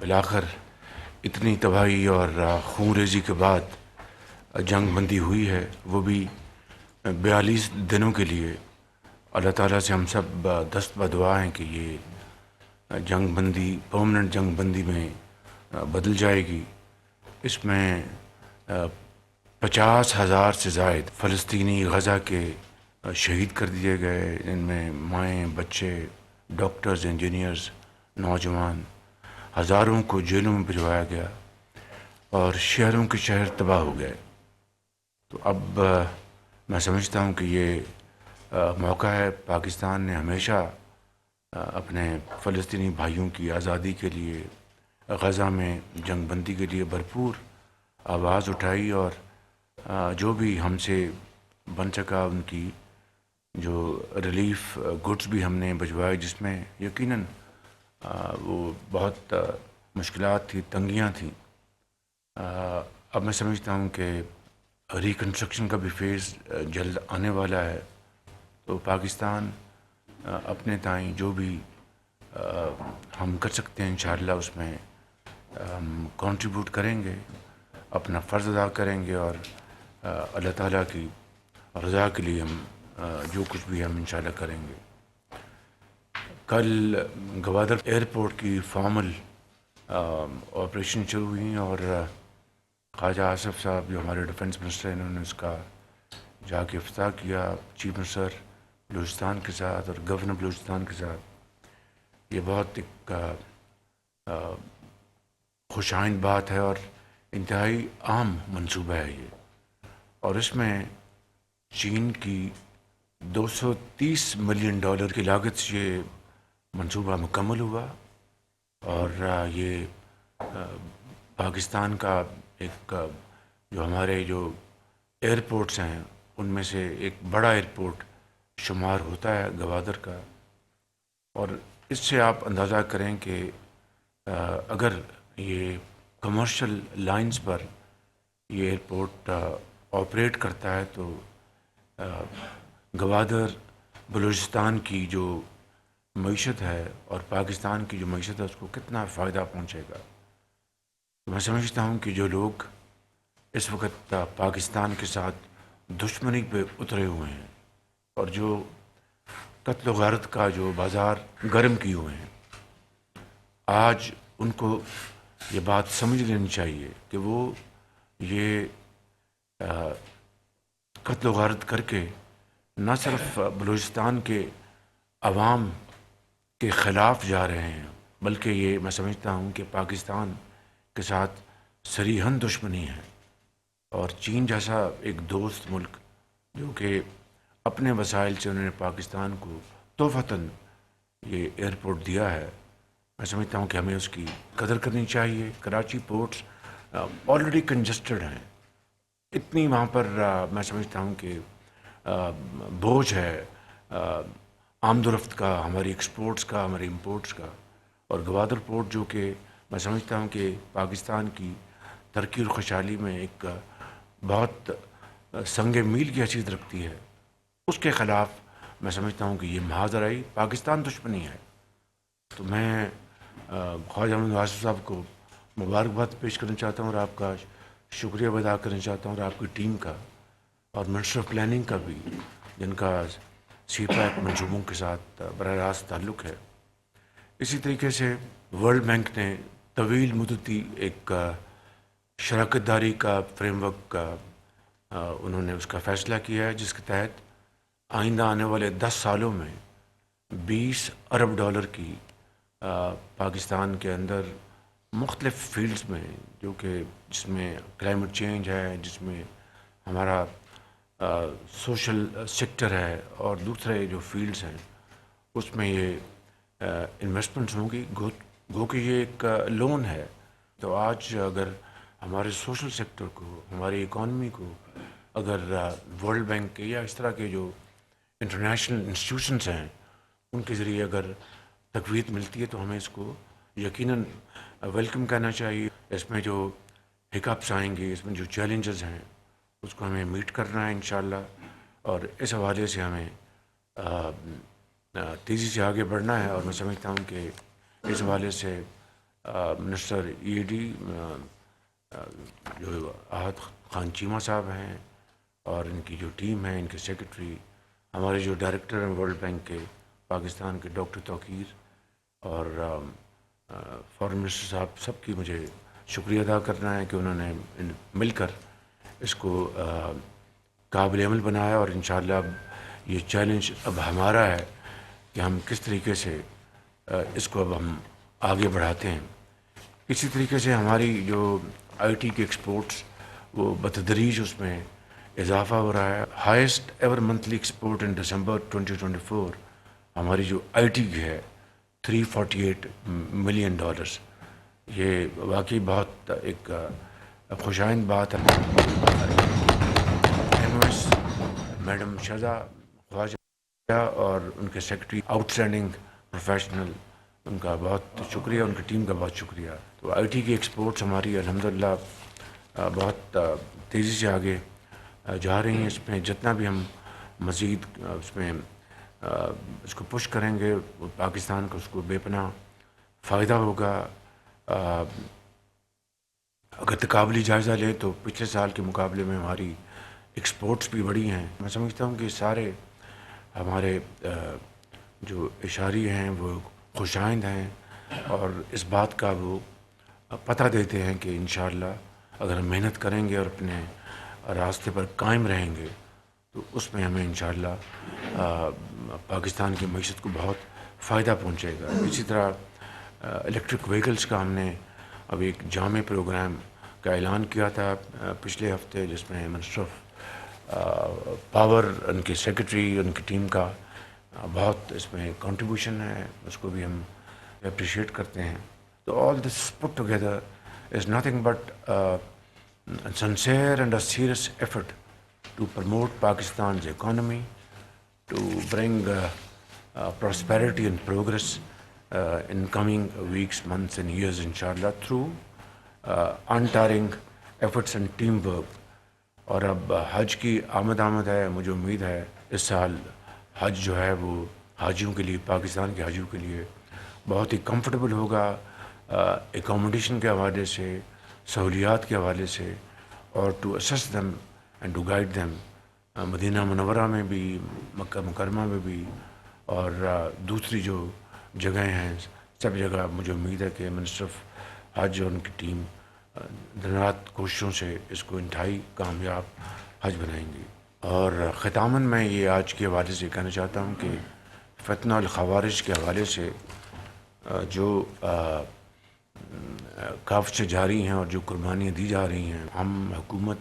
بالآخر اتنی تباہی اور خون ریزی کے بعد جنگ بندی ہوئی ہے، وہ بھی 42 دنوں کے لیے۔ اللہ تعالیٰ سے ہم سب دست بدعا ہیں کہ یہ جنگ بندی پرماننٹ جنگ بندی میں بدل جائے گی۔ اس میں 50,000 سے زائد فلسطینی غزہ کے شہید کر دیے گئے، ان میں مائیں، بچے، ڈاکٹرز، انجینئرز، نوجوان۔ ہزاروں کو جیلوں میں بھجوایا گیا اور شہروں کے شہر تباہ ہو گئے۔ تو اب میں سمجھتا ہوں کہ یہ موقع ہے۔ پاکستان نے ہمیشہ اپنے فلسطینی بھائیوں کی آزادی کے لیے، غزہ میں جنگ بندی کے لیے بھرپور آواز اٹھائی، اور جو بھی ہم سے بن سکا ان کی جو ریلیف گڈز بھی ہم نے بھجوائے، جس میں یقیناً وہ بہت مشکلات تھی، تنگیاں تھیں۔ اب میں سمجھتا ہوں کہ ریکنسٹرکشن کا بھی فیز جلد آنے والا ہے، تو پاکستان اپنے تئیں جو بھی ہم کر سکتے ہیں انشاءاللہ اس میں ہم کنٹریبیوٹ کریں گے، اپنا فرض ادا کریں گے، اور اللہ تعالیٰ کی رضا کے لیے ہم جو کچھ بھی ہم انشاءاللہ کریں گے۔ کل گوادر ایئرپورٹ کی فارمل آپریشن شروع ہوئی، اور خواجہ آصف صاحب جو ہمارے ڈیفنس منسٹر ہیں، انہوں نے اس کا جا کے افتتاح کیا چیف منسٹر بلوچستان کے ساتھ اور گورنر بلوچستان کے ساتھ۔ یہ بہت ایک خوش آئند بات ہے اور انتہائی عام منصوبہ ہے یہ، اور اس میں چین کی $230 ملین کی لاگت سے یہ منصوبہ مکمل ہوا، اور یہ پاکستان کا ایک جو ہمارے جو ایئرپورٹس ہیں ان میں سے ایک بڑا ایئرپورٹ شمار ہوتا ہے گوادر کا۔ اور اس سے آپ اندازہ کریں کہ اگر یہ کمرشل لائنز پر یہ ایئرپورٹ آپریٹ کرتا ہے تو گوادر بلوچستان کی جو معیشت ہے اور پاکستان کی جو معیشت ہے اس کو کتنا فائدہ پہنچے گا۔ تو میں سمجھتا ہوں کہ جو لوگ اس وقت پاکستان کے ساتھ دشمنی پہ اترے ہوئے ہیں اور جو قتل و غارت کا جو بازار گرم کیے ہوئے ہیں، آج ان کو یہ بات سمجھ لینی چاہیے کہ وہ یہ قتل و غارت کر کے نہ صرف بلوچستان کے عوام کے خلاف جا رہے ہیں، بلکہ یہ میں سمجھتا ہوں کہ پاکستان کے ساتھ صریحاً دشمنی ہے۔ اور چین جیسا ایک دوست ملک جو کہ اپنے وسائل سے انہوں نے پاکستان کو تحفتاً یہ ایئرپورٹ دیا ہے، میں سمجھتا ہوں کہ ہمیں اس کی قدر کرنی چاہیے۔ کراچی پورٹس آلریڈی کنجسٹڈ ہیں، اتنی وہاں پر میں سمجھتا ہوں کہ بوجھ ہے آمد و رفت کا، ہماری ایکسپورٹس کا، ہماری امپورٹس کا، اور گوادر پورٹ جو کہ میں سمجھتا ہوں کہ پاکستان کی ترقی اور خوشحالی میں ایک بہت سنگ میل کی حیثیت رکھتی ہے، اس کے خلاف میں سمجھتا ہوں کہ یہ محاذ آرائی پاکستان دشمنی ہے۔ تو میں خواجہ محمد آصف صاحب کو مبارکباد پیش کرنا چاہتا ہوں اور آپ کا شکریہ ادا کرنا چاہتا ہوں، اور آپ کی ٹیم کا اور منسٹر آف پلاننگ کا بھی، جن کا سی پیک منصوبوں کے ساتھ براہ راست تعلق ہے۔ اسی طریقے سے ورلڈ بینک نے طویل مدتی ایک شراکت داری کا فریم ورک کا انہوں نے اس کا فیصلہ کیا ہے، جس کے تحت آئندہ آنے والے 10 سالوں میں $20 ارب کی پاکستان کے اندر مختلف فیلڈز میں، جو کہ جس میں کلائمیٹ چینج ہے، جس میں ہمارا سوشل سیکٹر ہے، اور دوسرے جو فیلڈز ہیں اس میں یہ انویسٹمنٹس ہوں گی، گو کہ یہ ایک لون ہے۔ تو آج اگر ہمارے سوشل سیکٹر کو، ہماری اکانومی کو اگر ورلڈ بینک کے یا اس طرح کے جو انٹرنیشنل انسٹیٹیوشنز ہیں ان کے ذریعے اگر تقویت ملتی ہے تو ہمیں اس کو یقیناً ویلکم کہنا چاہیے۔ اس میں جو ہکپس آئیں گے، اس میں جو چیلنجز ہیں اس کو ہمیں میٹ کرنا ہے انشاءاللہ، اور اس حوالے سے ہمیں تیزی سے آگے بڑھنا ہے، اور میں سمجھتا ہوں کہ اس حوالے سے منسٹر ای ڈی جو احد خان چیمہ صاحب ہیں اور ان کی جو ٹیم ہے، ان کے سیکرٹری، ہمارے جو ڈائریکٹر ہیں ورلڈ بینک کے پاکستان کے ڈاکٹر توقیر، اور فارن منسٹر صاحب، سب کی مجھے شکریہ ادا کرنا ہے کہ انہوں نے مل کر اس کو قابل عمل بنایا، اور انشاءاللہ اب یہ چیلنج اب ہمارا ہے کہ ہم کس طریقے سے اس کو اب ہم آگے بڑھاتے ہیں۔ اسی طریقے سے ہماری جو آئی ٹی کے ایکسپورٹس وہ بتدریج اس میں اضافہ ہو رہا ہے۔ ہائیسٹ ایور منتھلی ایکسپورٹ ان دسمبر 2024 ہماری جو آئی ٹی کی ہے $348 ملین، یہ واقعی بہت ایک خوشائند بات ہے۔ ایم او ایس میڈم شہزا خواجہ اور ان کے سیکرٹری آؤٹ اسٹینڈنگ پروفیشنل، ان کا بہت شکریہ، ان کی ٹیم کا بہت شکریہ۔ تو آئی ٹی کی ایکسپورٹس ہماری الحمدللہ بہت تیزی سے آگے جا رہی ہیں۔ اس میں جتنا بھی ہم مزید اس میں اس کو پش کریں گے، پاکستان کو اس کو بے پناہ فائدہ ہوگا۔ اگر تقابلی جائزہ لیں تو پچھلے سال کے مقابلے میں ہماری ایکسپورٹس بھی بڑی ہیں۔ میں سمجھتا ہوں کہ سارے ہمارے جو اشاری ہیں وہ خوشائند ہیں، اور اس بات کا وہ پتہ دیتے ہیں کہ انشاءاللہ اگر ہم محنت کریں گے اور اپنے راستے پر قائم رہیں گے تو اس میں ہمیں انشاءاللہ پاکستان کی معیشت کو بہت فائدہ پہنچے گا۔ اسی طرح الیکٹرک وہیکلس کا ہم نے اب ایک جامع پروگرام کا اعلان کیا تھا پچھلے ہفتے، جس میں منسٹر آف پاور، ان کے سیکرٹری، ان کی ٹیم کا بہت اس میں کنٹریبیوشن ہے، اس کو بھی ہم اپریشیٹ کرتے ہیں۔ تو all this put together is nothing but sincere and a serious effort to promote Pakistan's economy, to bring prosperity and progress in coming weeks, months and years, inshallah, through untiring efforts and teamwork۔ اور اب حج کی آمد ہے، مجھے امید ہے اس سال حج جو ہے وہ حاجیوں کے لیے، پاکستان کے حاجیوں کے لیے بہت ہی کمفرٹیبل ہوگا، اکوموڈیشن کے حوالے سے، سہولیات کے حوالے سے، اور to assist them and to guide them Madinah Munawwarah میں بھی، مکہ مکرمہ میں بھی، اور دوسری جو جگہیں ہیں، سب جگہ مجھے امید ہے کہ منسٹر آف حج اور ان کی ٹیم دن رات کوششوں سے اس کو انتہائی کامیاب حج بنائیں گی۔ اور ختاماً میں یہ آج کے حوالے سے کہنا چاہتا ہوں کہ فتنہ الخوارج کے حوالے سے جو کاف سے جاری ہیں اور جو قربانیاں دی جا رہی ہیں، ہم حکومت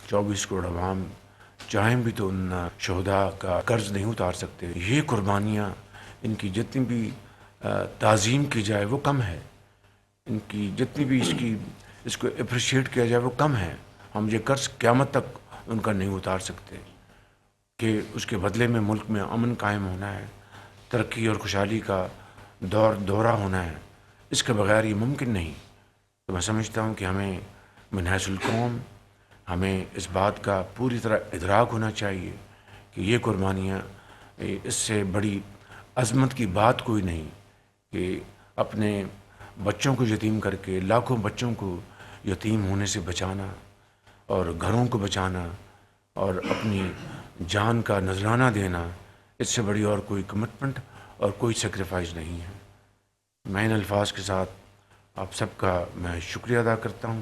24 کروڑ عوام چاہیں بھی تو ان شہداء کا قرض نہیں اتار سکتے۔ یہ قربانیاں، ان کی جتنی بھی تعظیم کی جائے وہ کم ہے، ان کی جتنی بھی اس کو اپریشیٹ کیا جائے وہ کم ہے۔ ہم یہ قرض قیامت تک ان کا نہیں اتار سکتے کہ اس کے بدلے میں ملک میں امن قائم ہونا ہے، ترقی اور خوشحالی کا دورہ ہونا ہے، اس کے بغیر یہ ممکن نہیں۔ تو میں سمجھتا ہوں کہ ہمیں من حیث القوم ہمیں اس بات کا پوری طرح ادراک ہونا چاہیے کہ یہ قربانیاں، اس سے بڑی عظمت کی بات کوئی نہیں کہ اپنے بچوں کو یتیم کر کے، لاکھوں بچوں کو یتیم ہونے سے بچانا، اور گھروں کو بچانا، اور اپنی جان کا نذرانہ دینا، اس سے بڑی اور کوئی کمٹمنٹ اور کوئی سیکریفائز نہیں ہے۔ میں ان الفاظ کے ساتھ آپ سب کا میں شکریہ ادا کرتا ہوں۔